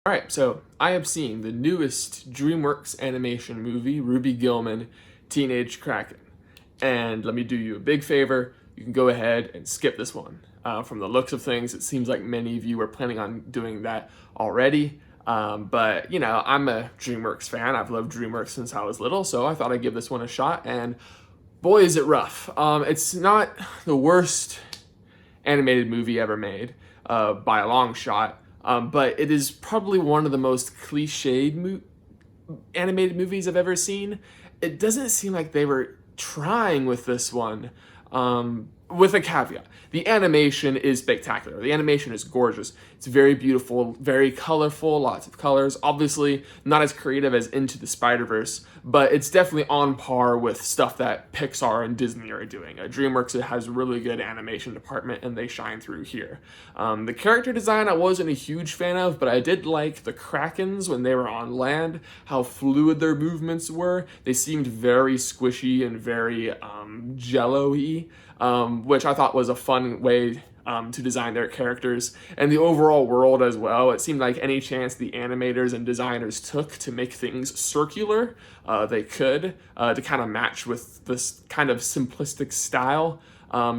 All right, so I have seen the newest Dreamworks Animation movie, Ruby Gillman, Teenage Kraken. And let me do you a big favor. You can go ahead and skip this one. From the looks of things, it seems like many of you are planning on doing that already. But, I'm a Dreamworks fan. I've loved Dreamworks since I was little, so I thought I'd give this one a shot. And boy, is it rough. It's not the worst animated movie ever made by a long shot. But it is probably one of the most cliched animated movies I've ever seen. It doesn't seem like they were trying with this one, with a caveat. The animation is spectacular. The animation is gorgeous. It's very beautiful, very colorful, lots of colors. Obviously, not as creative as Into the Spider-Verse, but it's definitely on par with stuff that Pixar and Disney are doing. DreamWorks has a really good animation department, and they shine through here. The character design I wasn't a huge fan of, but I did like the Krakens when they were on land, how fluid their movements were. They seemed very squishy and very jello-y, which I thought was a fun way to design their characters, and the overall world as well. It seemed like any chance the animators and designers took to make things circular, they could, to kind of match with this kind of simplistic style.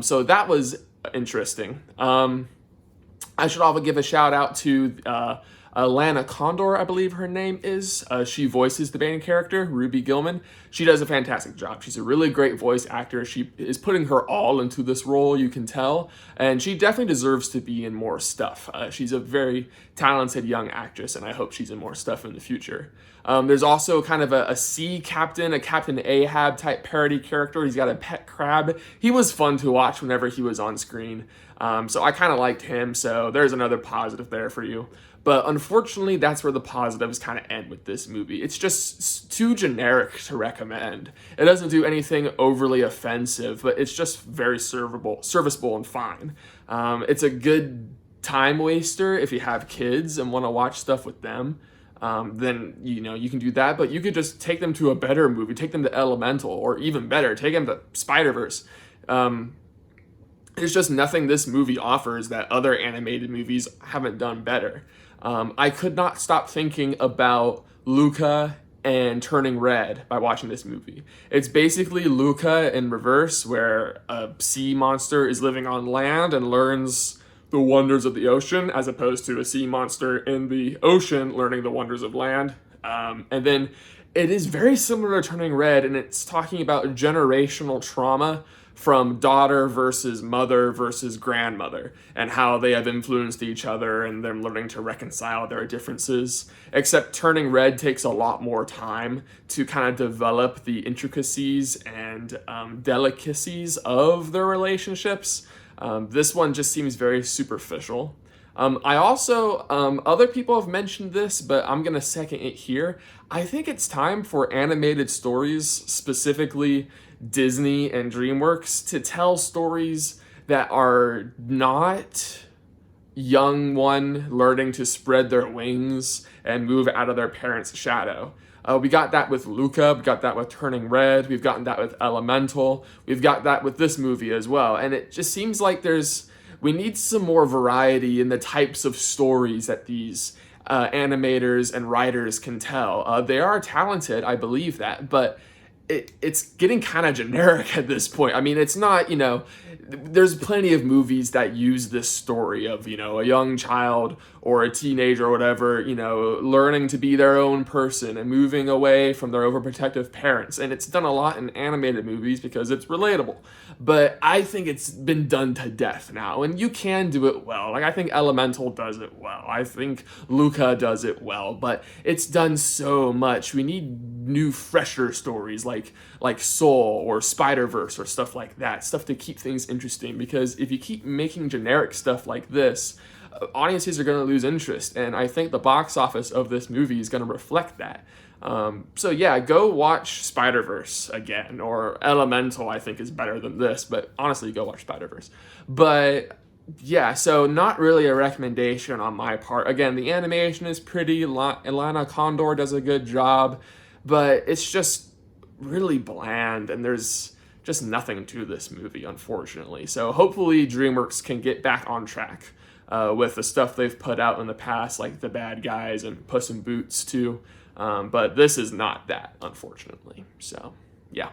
So that was interesting. I should also give a shout out to Lana Condor, I believe her name is. She voices the main character, Ruby Gillman. She does a fantastic job. She's a really great voice actor. She is putting her all into this role, you can tell, and she definitely deserves to be in more stuff. She's a very talented young actress, and I hope she's in more stuff in the future. There's also kind of a sea captain, a Captain Ahab type parody character. He's got a pet crab. He was fun to watch whenever he was on screen. So I kind of liked him, so there's another positive there for you. But unfortunately, that's where the positives kind of end with this movie. It's just too generic to recommend. It doesn't do anything overly offensive, but it's just very serviceable and fine. It's a good time waster if you have kids and want to watch stuff with them. Then you can do that, but you could just take them to a better movie, take them to Elemental, or even better, take them to Spider-Verse. There's just nothing this movie offers that other animated movies haven't done better. I could not stop thinking about Luca and Turning Red by watching this movie. It's basically Luca in reverse, where a sea monster is living on land and learns the wonders of the ocean, as opposed to a sea monster in the ocean learning the wonders of land. And then it is very similar to Turning Red, and it's talking about generational trauma from daughter versus mother versus grandmother, and how they have influenced each other and them learning to reconcile their differences. Except Turning Red takes a lot more time to kind of develop the intricacies and delicacies of their relationships. This one just seems very superficial. I also, other people have mentioned this, but I'm going to second it here. I think it's time for animated stories, specifically Disney and DreamWorks, to tell stories that are not young one learning to spread their wings and move out of their parents' shadow. We got that with Luca, we got that with Turning Red, we've gotten that with Elemental, we've got that with this movie as well. And it just seems like we need some more variety in the types of stories that these animators and writers can tell. They are talented, I believe that, but it's getting kind of generic at this point. I mean, it's not, there's plenty of movies that use this story of, a young child or a teenager or whatever, learning to be their own person and moving away from their overprotective parents. And it's done a lot in animated movies because it's relatable. But I think it's been done to death now, and you can do it well. Like, I think Elemental does it well. I think Luca does it well, but it's done so much. We need new, fresher stories like Soul or Spider-Verse or stuff like that, stuff to keep things interesting, because if you keep making generic stuff like this, audiences are going to lose interest, and I think the box office of this movie is going to reflect that. So yeah, go watch Spider-Verse again, or Elemental I think is better than this, but honestly, go watch Spider-Verse. But yeah, so not really a recommendation on my part. Again, the animation is pretty, Lana Condor does a good job, but it's just really bland, and there's just nothing to this movie, unfortunately. So hopefully DreamWorks can get back on track. with the stuff they've put out in the past, like The Bad Guys and Puss in Boots too. But this is not that, unfortunately. So, yeah.